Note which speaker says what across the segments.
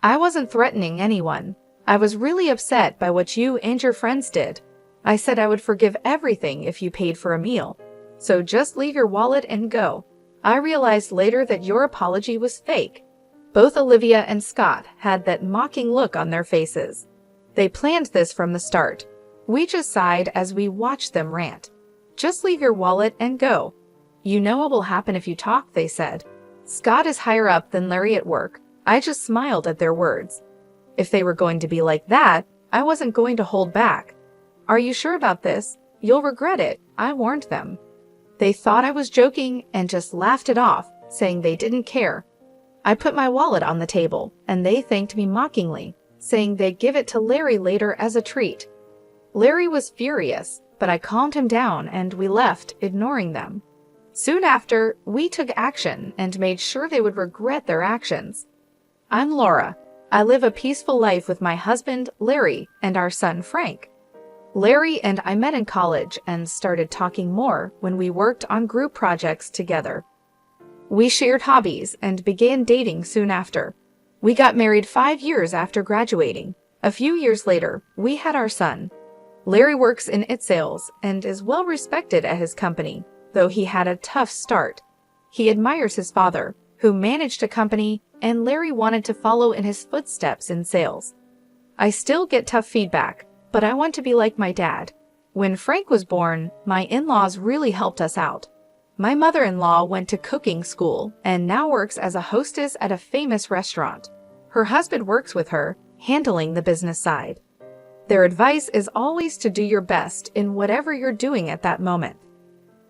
Speaker 1: I wasn't threatening anyone. I was really upset by what you and your friends did. I said I would forgive everything if you paid for a meal. So just leave your wallet and go. I realized later that your apology was fake. Both Olivia and Scott had that mocking look on their faces. They planned this from the start. We just sighed as we watched them rant. Just leave your wallet and go. You know what will happen if you talk, they said. Scott is higher up than Larry at work. I just smiled at their words. If they were going to be like that, I wasn't going to hold back. Are you sure about this? You'll regret it, I warned them. They thought I was joking and just laughed it off, saying they didn't care. I put my wallet on the table, and they thanked me mockingly, saying they'd give it to Larry later as a treat. Larry was furious, but I calmed him down and we left, ignoring them. Soon after, we took action and made sure they would regret their actions. I'm Laura. I live a peaceful life with my husband, Larry, and our son, Frank. Larry and I met in college and started talking more when we worked on group projects together. We shared hobbies and began dating soon after. We got married 5 years after graduating. A few years later, we had our son. Larry works in sales and is well respected at his company, though he had a tough start. He admires his father, who managed a company, and Larry wanted to follow in his footsteps in sales. I still get tough feedback, but I want to be like my dad. When Frank was born, my in-laws really helped us out. My mother-in-law went to cooking school and now works as a hostess at a famous restaurant. Her husband works with her, handling the business side. Their advice is always to do your best in whatever you're doing at that moment.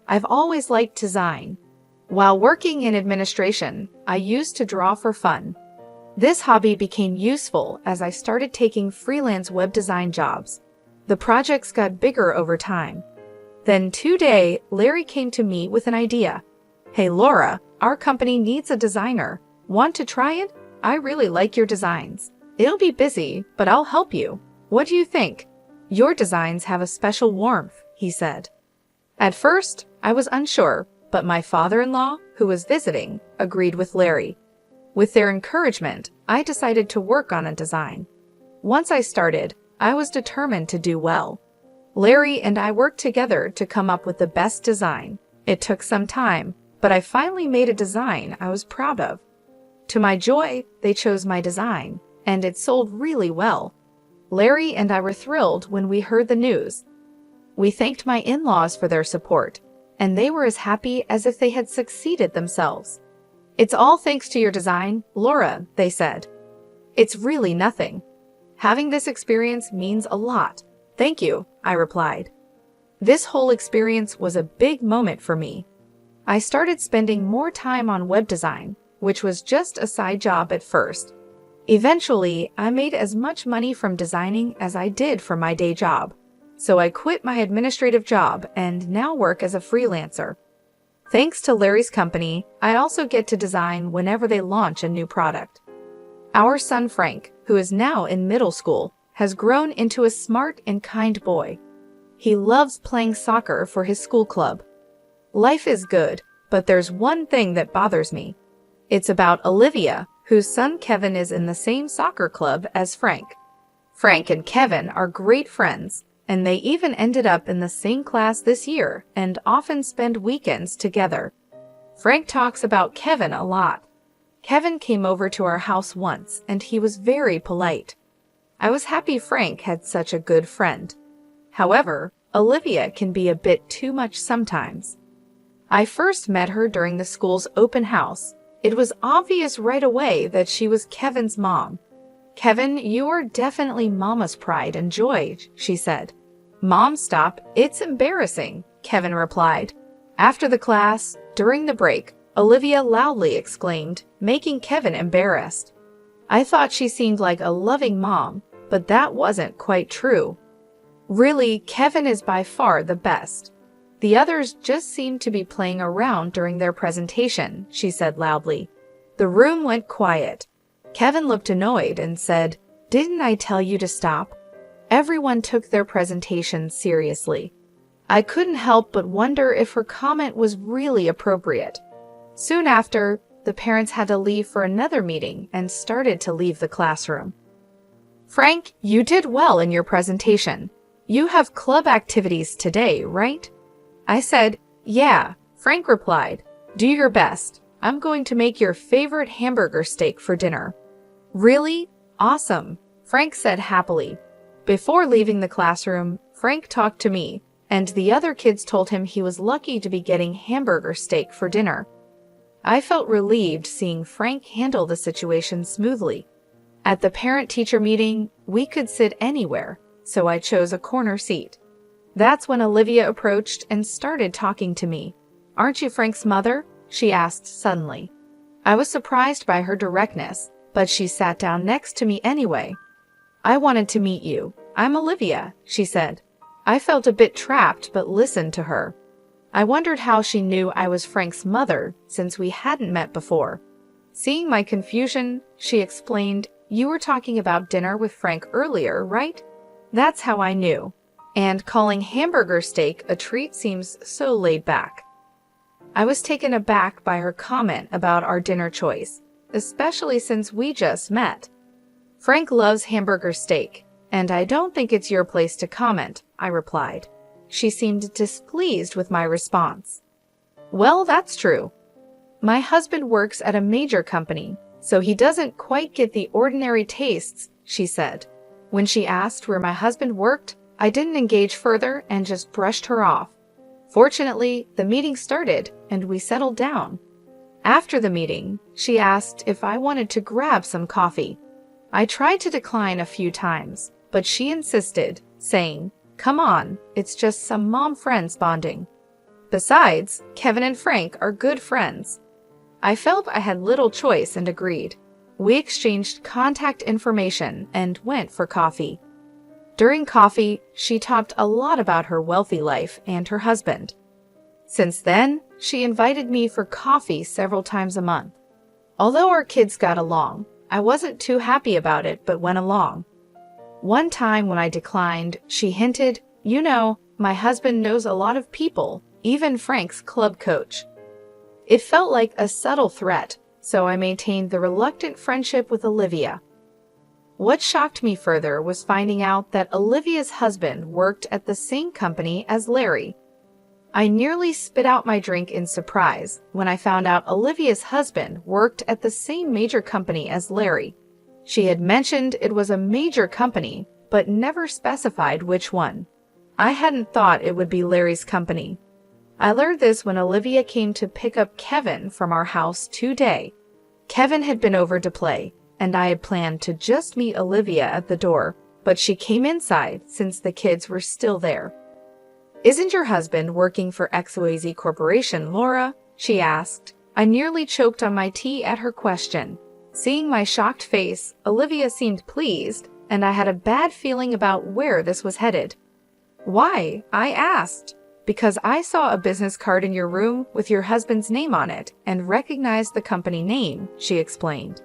Speaker 1: I've always liked design. While working in administration, I used to draw for fun. This hobby became useful as I started taking freelance web design jobs. The projects got bigger over time. Then today, Larry came to me with an idea. Hey Laura, our company needs a designer. Want to try it? I really like your designs. It'll be busy, but I'll help you. What do you think? Your designs have a special warmth, he said. At first, I was unsure, but my father-in-law, who was visiting, agreed with Larry. With their encouragement, I decided to work on a design. Once I started, I was determined to do well. Larry and I worked together to come up with the best design. It took some time, but I finally made a design I was proud of. To my joy, they chose my design, and it sold really well. Larry and I were thrilled when we heard the news. We thanked my in-laws for their support, and they were as happy as if they had succeeded themselves. It's all thanks to your design, Laura, they said. It's really nothing. Having this experience means a lot. Thank you, I replied. This whole experience was a big moment for me. I started spending more time on web design, which was just a side job at first. Eventually, I made as much money from designing as I did from my day job. So I quit my administrative job and now work as a freelancer. Thanks to Larry's company, I also get to design whenever they launch a new product. Our son Frank, who is now in middle school, has grown into a smart and kind boy. He loves playing soccer for his school club. Life is good, but there's one thing that bothers me. It's about Olivia, whose son Kevin is in the same soccer club as Frank. Frank and Kevin are great friends, and they even ended up in the same class this year and often spend weekends together. Frank talks about Kevin a lot. Kevin came over to our house once, and he was very polite. I was happy Frank had such a good friend. However, Olivia can be a bit too much sometimes. I first met her during the school's open house. It was obvious right away that she was Kevin's mom. Kevin, you're definitely Mama's pride and joy, she said. Mom, stop, it's embarrassing, Kevin replied. After the class, during the break, Olivia loudly exclaimed, making Kevin embarrassed. I thought she seemed like a loving mom, but that wasn't quite true. Really, Kevin is by far the best. The others just seemed to be playing around during their presentation, she said loudly. The room went quiet. Kevin looked annoyed and said, Didn't I tell you to stop? Everyone took their presentation seriously. I couldn't help but wonder if her comment was really appropriate. Soon after, the parents had to leave for another meeting and started to leave the classroom. "Frank, you did well in your presentation. You have club activities today, right?" I said, "Yeah." Frank replied, "Do your best. I'm going to make your favorite hamburger steak for dinner." "Really? Awesome," Frank said happily. Before leaving the classroom, Frank talked to me, and the other kids told him he was lucky to be getting hamburger steak for dinner. I felt relieved seeing Frank handle the situation smoothly. At the parent-teacher meeting, we could sit anywhere, so I chose a corner seat. That's when Olivia approached and started talking to me. "Aren't you Frank's mother?" she asked suddenly. I was surprised by her directness, but she sat down next to me anyway. "I wanted to meet you. I'm Olivia," she said. I felt a bit trapped but listened to her. I wondered how she knew I was Frank's mother since we hadn't met before. Seeing my confusion, she explained, "You were talking about dinner with Frank earlier, right?" That's how I knew. And calling hamburger steak a treat seems so laid back. I was taken aback by her comment about our dinner choice, especially since we just met. "Frank loves hamburger steak, and I don't think it's your place to comment," I replied. She seemed displeased with my response. "Well, that's true. My husband works at a major company, so he doesn't quite get the ordinary tastes," she said. When she asked where my husband worked, I didn't engage further and just brushed her off. Fortunately, the meeting started and we settled down. After the meeting, she asked if I wanted to grab some coffee. I tried to decline a few times, but she insisted, saying, "Come on, it's just some mom friends bonding. Besides, Kevin and Frank are good friends." I felt I had little choice and agreed. We exchanged contact information and went for coffee. During coffee, she talked a lot about her wealthy life and her husband. Since then, she invited me for coffee several times a month. Although our kids got along, I wasn't too happy about it but went along. One time when I declined, she hinted, "You know, my husband knows a lot of people, even Frank's club coach." It felt like a subtle threat, so I maintained the reluctant friendship with Olivia. What shocked me further was finding out that Olivia's husband worked at the same company as Larry. I nearly spit out my drink in surprise when I found out Olivia's husband worked at the same major company as Larry. She had mentioned it was a major company, but never specified which one. I hadn't thought it would be Larry's company. I learned this when Olivia came to pick up Kevin from our house today. Kevin had been over to play, and I had planned to just meet Olivia at the door, but she came inside since the kids were still there. "Isn't your husband working for XYZ Corporation, Laura?" she asked. I nearly choked on my tea at her question. Seeing my shocked face, Olivia seemed pleased, and I had a bad feeling about where this was headed. "Why?" I asked. "Because I saw a business card in your room with your husband's name on it and recognized the company name," she explained.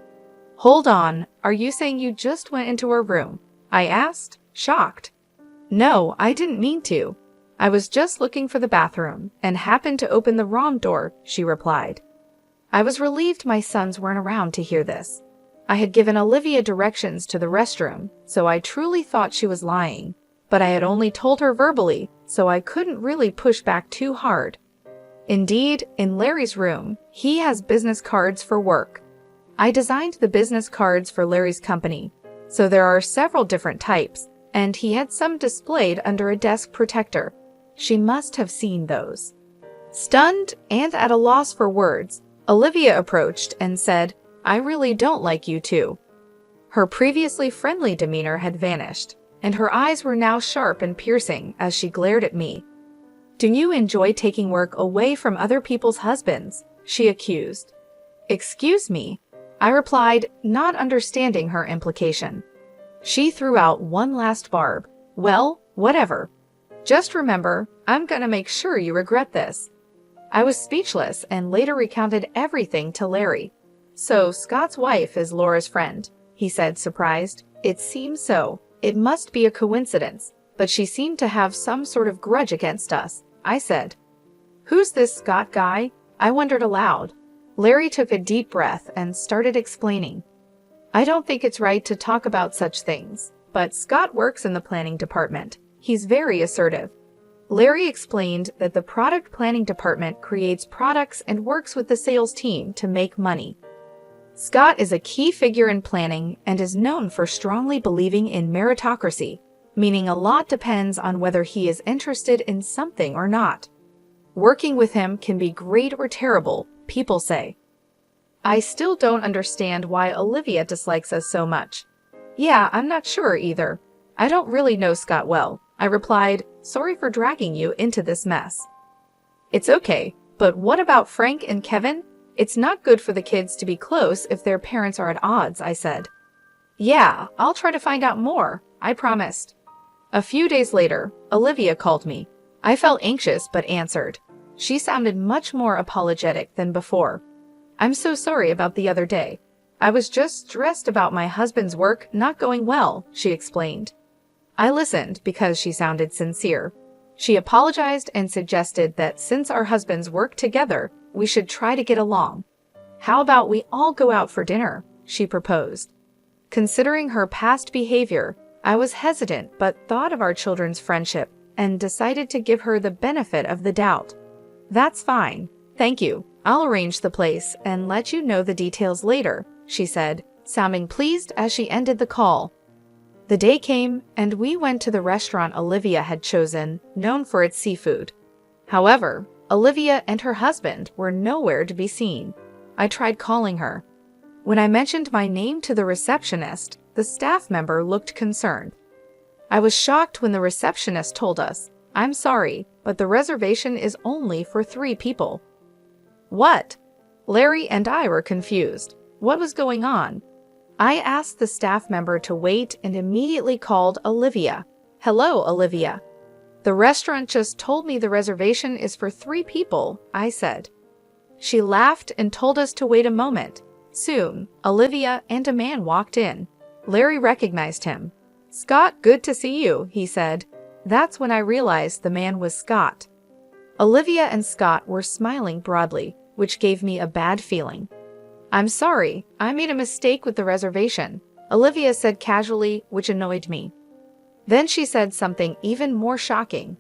Speaker 1: "Hold on, are you saying you just went into her room?" I asked, shocked. "No, I didn't mean to. I was just looking for the bathroom and happened to open the wrong door," she replied. I was relieved my sons weren't around to hear this. I had given Olivia directions to the restroom, so I truly thought she was lying. But I had only told her verbally, so I couldn't really push back too hard. Indeed, in Larry's room, he has business cards for work. I designed the business cards for Larry's company, so there are several different types, and he had some displayed under a desk protector. She must have seen those. Stunned and at a loss for words, Olivia approached and said, "I really don't like you two." Her previously friendly demeanor had vanished, and her eyes were now sharp and piercing as she glared at me. "Do you enjoy taking work away from other people's husbands?" she accused. "Excuse me," I replied, not understanding her implication. She threw out one last barb. "Well, whatever. Just remember, I'm gonna make sure you regret this." I was speechless and later recounted everything to Larry. "So Scott's wife is Laura's friend," he said, surprised. "It seems so. It must be a coincidence, but she seemed to have some sort of grudge against us," I said. "Who's this Scott guy?" I wondered aloud. Larry took a deep breath and started explaining. I don't think it's right to talk about such things, but Scott works in the planning department. He's very assertive. Larry explained that the product planning department creates products and works with the sales team to make money. Scott is a key figure in planning and is known for strongly believing in meritocracy, meaning a lot depends on whether he is interested in something or not. Working with him can be great or terrible, people say. I still don't understand why Olivia dislikes us so much. Yeah, I'm not sure either. I don't really know Scott well, I replied, sorry for dragging you into this mess. It's okay, but what about Frank and Kevin? It's not good for the kids to be close if their parents are at odds, I said. Yeah, I'll try to find out more, I promised. A few days later, Olivia called me. I felt anxious but answered. She sounded much more apologetic than before. I'm so sorry about the other day. I was just stressed about my husband's work not going well, she explained. I listened because she sounded sincere. She apologized and suggested that since our husbands work together, we should try to get along. How about we all go out for dinner? She proposed. Considering her past behavior, I was hesitant but thought of our children's friendship and decided to give her the benefit of the doubt. That's fine. Thank you. I'll arrange the place and let you know the details later, she said, sounding pleased as she ended the call. The day came, and we went to the restaurant Olivia had chosen, known for its seafood. However, Olivia and her husband were nowhere to be seen. I tried calling her. When I mentioned my name to the receptionist, the staff member looked concerned. I was shocked when the receptionist told us, I'm sorry, but the reservation is only for 3 people. What? Larry and I were confused. What was going on? I asked the staff member to wait and immediately called Olivia. Hello, Olivia. The restaurant just told me the reservation is for 3 people, I said. She laughed and told us to wait a moment. Soon, Olivia and a man walked in. Larry recognized him. Scott, good to see you, he said. That's when I realized the man was Scott. Olivia and Scott were smiling broadly, which gave me a bad feeling. I'm sorry, I made a mistake with the reservation, Olivia said casually, which annoyed me. Then she said something even more shocking.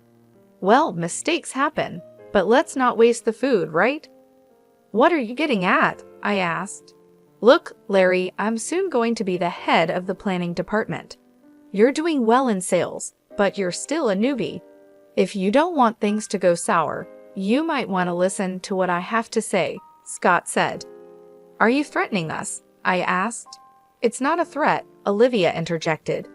Speaker 1: Well, mistakes happen, but let's not waste the food, right? What are you getting at? I asked. Look, Larry, I'm soon going to be the head of the planning department. You're doing well in sales, but you're still a newbie. If you don't want things to go sour, you might want to listen to what I have to say, Scott said. Are you threatening us? I asked. It's not a threat, Olivia interjected.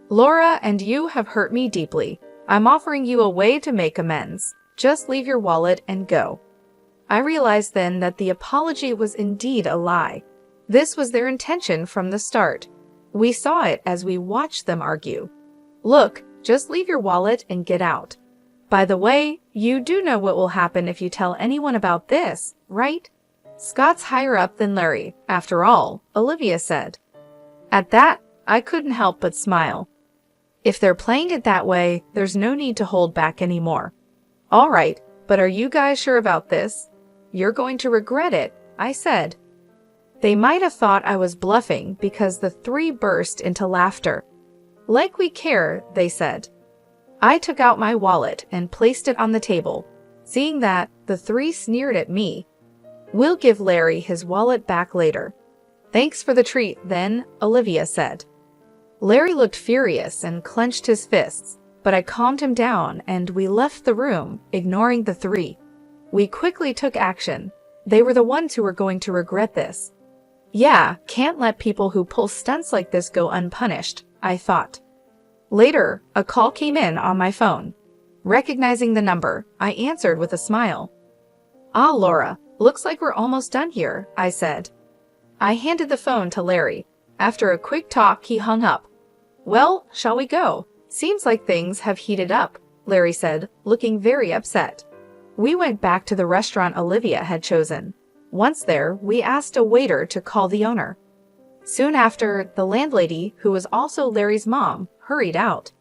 Speaker 1: Laura and you have hurt me deeply. I'm offering you a way to make amends. Just leave your wallet and go. I realized then that the apology was indeed a lie. This was their intention from the start. We saw it as we watched them argue. Look, just leave your wallet and get out. By the way, you do know what will happen if you tell anyone about this, right? Scott's higher up than Larry, after all, Olivia said. At that, I couldn't help but smile. If they're playing it that way, there's no need to hold back anymore. All right, but are you guys sure about this? You're going to regret it, I said. They might have thought I was bluffing because the 3 burst into laughter. Like we care, they said. I took out my wallet and placed it on the table. Seeing that, the 3 sneered at me. We'll give Larry his wallet back later. Thanks for the treat, then, Olivia said. Larry looked furious and clenched his fists, but I calmed him down and we left the room, ignoring the 3. We quickly took action. They were the ones who were going to regret this. Yeah, can't let people who pull stunts like this go unpunished, I thought. Later, a call came in on my phone. Recognizing the number, I answered with a smile. Ah, Laura, looks like we're almost done here, I said. I handed the phone to Larry. After a quick talk, he hung up. Well, shall we go? Seems like things have heated up, Larry said, looking very upset. We went back to the restaurant Olivia had chosen. Once there, we asked a waiter to call the owner. Soon after, the landlady, who was also Larry's mom, hurried out.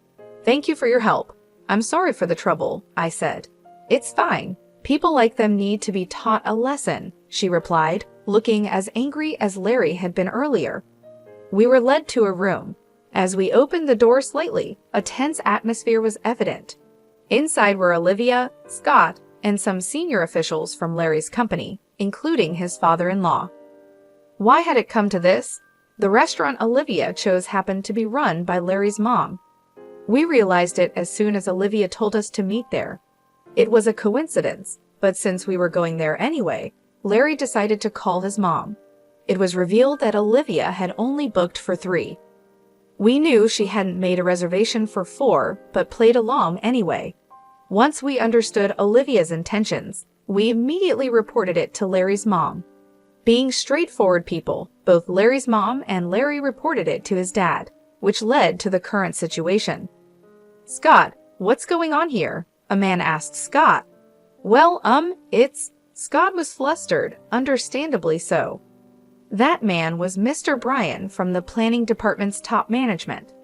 Speaker 1: Thank you for your help. I'm sorry for the trouble, I said. It's fine. People like them need to be taught a lesson, she replied, looking as angry as Larry had been earlier. We were led to a room. As we opened the door slightly, a tense atmosphere was evident. Inside were Olivia, Scott, and some senior officials from Larry's company, including his father-in-law. Why had it come to this? The restaurant Olivia chose happened to be run by Larry's mom. We realized it as soon as Olivia told us to meet there. It was a coincidence, but since we were going there anyway, Larry decided to call his mom. It was revealed that Olivia had only booked for 3. We knew she hadn't made a reservation for 4, but played along anyway. Once we understood Olivia's intentions, we immediately reported it to Larry's mom. Being straightforward people, both Larry's mom and Larry reported it to his dad, which led to the current situation. "Scott, what's going on here?" a man asked Scott. "Well, it's..." Scott was flustered, understandably so. That man was Mr. Bryan from the planning department's top management.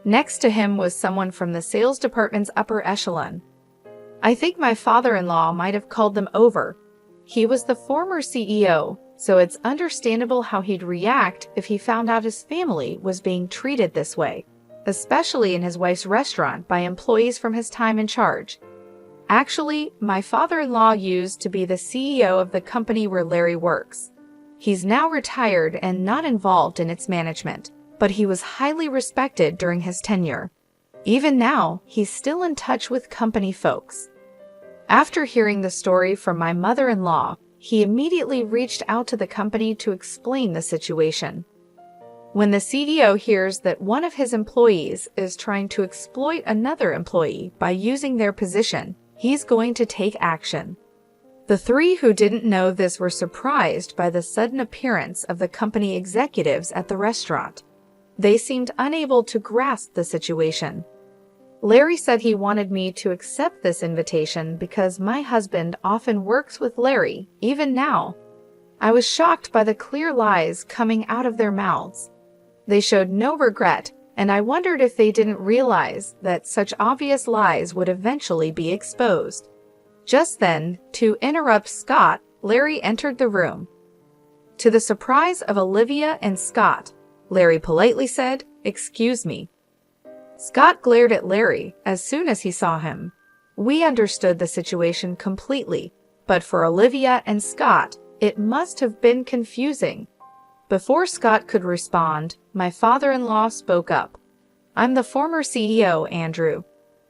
Speaker 1: Next to him was someone from the sales department's upper echelon. I think my father-in-law might have called them over. He was the former CEO, so it's understandable how he'd react if he found out his family was being treated this way, especially in his wife's restaurant by employees from his time in charge. Actually, my father-in-law used to be the CEO of the company where Larry works. He's now retired and not involved in its management, but he was highly respected during his tenure. Even now, he's still in touch with company folks. After hearing the story from my mother-in-law, he immediately reached out to the company to explain the situation. When the CEO hears that one of his employees is trying to exploit another employee by using their position, he's going to take action. The 3 who didn't know this were surprised by the sudden appearance of the company executives at the restaurant. They seemed unable to grasp the situation. Larry said he wanted me to accept this invitation because my husband often works with Larry, even now. I was shocked by the clear lies coming out of their mouths. They showed no regret, and I wondered if they didn't realize that such obvious lies would eventually be exposed. Just then, to interrupt Scott, Larry entered the room. To the surprise of Olivia and Scott, Larry politely said, "Excuse me." Scott glared at Larry as soon as he saw him. We understood the situation completely, but for Olivia and Scott, it must have been confusing. Before Scott could respond, my father-in-law spoke up. "I'm the former CEO, Andrew.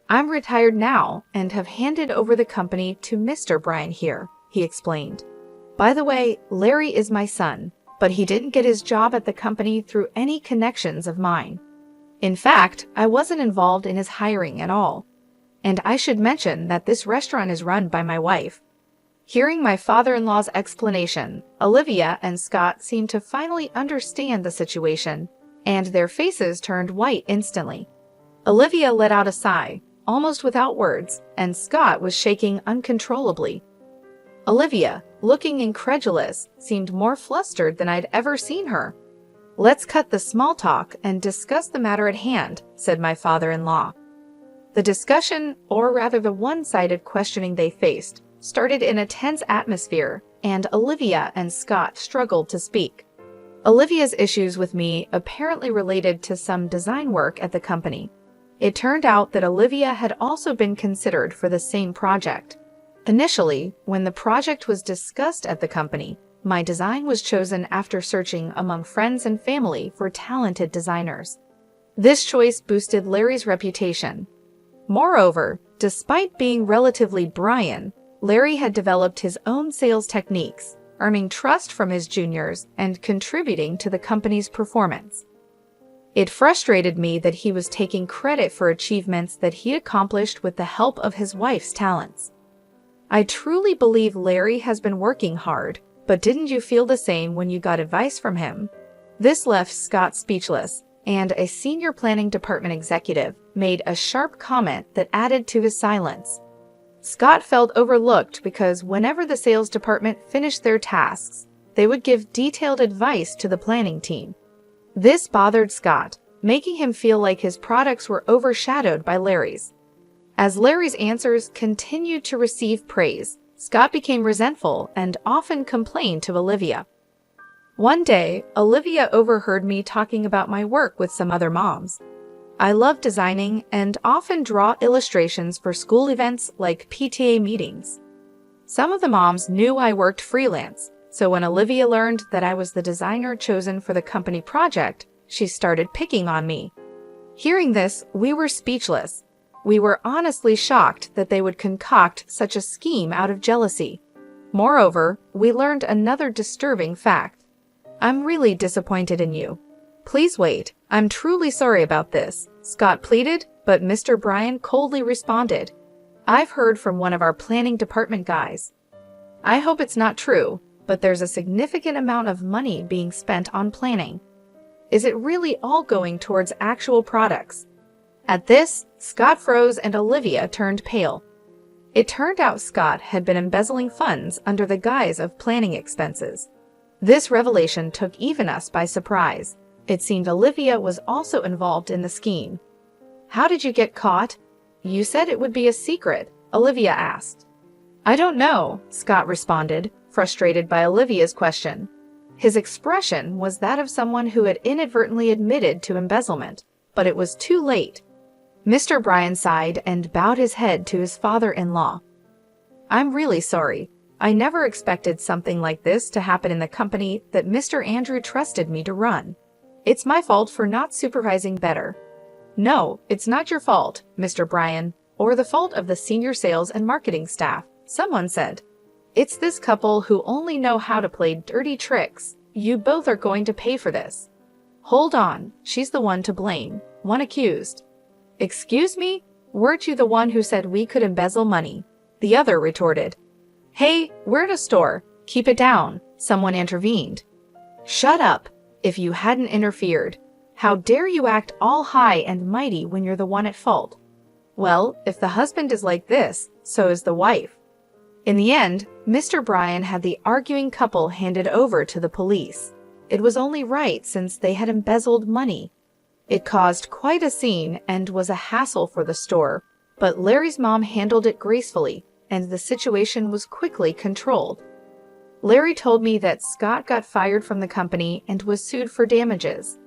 Speaker 1: I'm retired now and have handed over the company to Mr. Bryan here," he explained. "By the way, Larry is my son, but he didn't get his job at the company through any connections of mine. In fact, I wasn't involved in his hiring at all. And I should mention that this restaurant is run by my wife." Hearing my father-in-law's explanation, Olivia and Scott seemed to finally understand the situation, and their faces turned white instantly. Olivia let out a sigh, almost without words, and Scott was shaking uncontrollably. Olivia, looking incredulous, seemed more flustered than I'd ever seen her. "Let's cut the small talk and discuss the matter at hand," said my father-in-law. The discussion, or rather the one-sided questioning they faced, started in a tense atmosphere, and Olivia and Scott struggled to speak. Olivia's issues with me apparently related to some design work at the company. It turned out that Olivia had also been considered for the same project. Initially, when the project was discussed at the company, my design was chosen after searching among friends and family for talented designers. This choice boosted Larry's reputation. Moreover, despite being relatively Bryan, Larry had developed his own sales techniques, earning trust from his juniors and contributing to the company's performance. It frustrated me that he was taking credit for achievements that he accomplished with the help of his wife's talents. I truly believe Larry has been working hard, but didn't you feel the same when you got advice from him? This left Scott speechless, and a senior planning department executive made a sharp comment that added to his silence. Scott felt overlooked because whenever the sales department finished their tasks, they would give detailed advice to the planning team. This bothered Scott, making him feel like his products were overshadowed by Larry's. As Larry's answers continued to receive praise, Scott became resentful and often complained to Olivia. One day, Olivia overheard me talking about my work with some other moms. I love designing and often draw illustrations for school events like PTA meetings. Some of the moms knew I worked freelance, so when Olivia learned that I was the designer chosen for the company project, she started picking on me. Hearing this, we were speechless. We were honestly shocked that they would concoct such a scheme out of jealousy. Moreover, we learned another disturbing fact. I'm really disappointed in you. Please wait, I'm truly sorry about this, Scott pleaded, but Mr. Bryan coldly responded. I've heard from one of our planning department guys. I hope it's not true, but there's a significant amount of money being spent on planning. Is it really all going towards actual products? At this, Scott froze and Olivia turned pale. It turned out Scott had been embezzling funds under the guise of planning expenses. This revelation took even us by surprise. It seemed Olivia was also involved in the scheme. How did you get caught? You said it would be a secret, Olivia asked. I don't know, Scott responded, frustrated by Olivia's question. His expression was that of someone who had inadvertently admitted to embezzlement, but it was too late. Mr. Bryan sighed and bowed his head to his father-in-law. I'm really sorry. I never expected something like this to happen in the company that Mr. Andrew trusted me to run. It's my fault for not supervising better. No, it's not your fault, Mr. Bryan, or the fault of the senior sales and marketing staff, someone said. It's this couple who only know how to play dirty tricks. You both are going to pay for this. Hold on, she's the one to blame, one accused. Excuse me? Weren't you the one who said we could embezzle money? The other retorted. Hey, we're at a store. Keep it down, someone intervened. Shut up. If you hadn't interfered. How dare you act all high and mighty when you're the one at fault? Well, if the husband is like this, so is the wife. In the end, Mr. Bryan had the arguing couple handed over to the police. It was only right since they had embezzled money. It caused quite a scene and was a hassle for the store, but Larry's mom handled it gracefully, and the situation was quickly controlled. Larry told me that Scott got fired from the company and was sued for damages.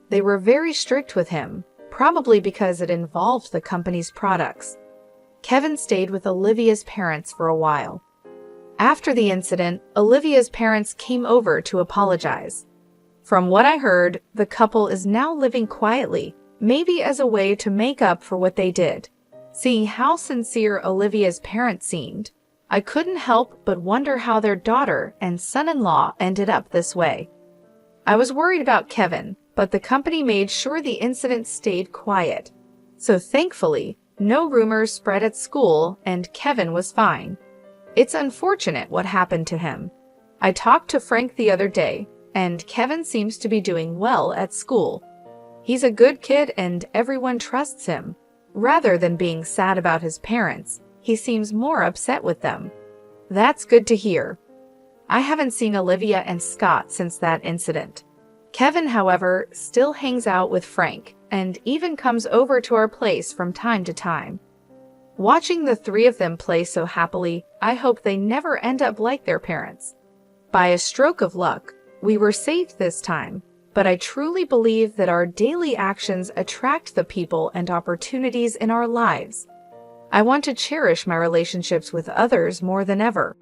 Speaker 1: They were very strict with him, probably because it involved the company's products. Kevin stayed with Olivia's parents for a while. After the incident, Olivia's parents came over to apologize. From what I heard, the couple is now living quietly, maybe as a way to make up for what they did. Seeing how sincere Olivia's parents seemed, I couldn't help but wonder how their daughter and son-in-law ended up this way. I was worried about Kevin, but the company made sure the incident stayed quiet. So thankfully, no rumors spread at school and Kevin was fine. It's unfortunate what happened to him. I talked to Frank the other day, and Kevin seems to be doing well at school. He's a good kid and everyone trusts him. Rather than being sad about his parents, he seems more upset with them. That's good to hear. I haven't seen Olivia and Scott since that incident. Kevin, however, still hangs out with Frank and even comes over to our place from time to time. Watching the three of them play so happily, I hope they never end up like their parents. By a stroke of luck, we were safe this time, but I truly believe that our daily actions attract the people and opportunities in our lives. I want to cherish my relationships with others more than ever.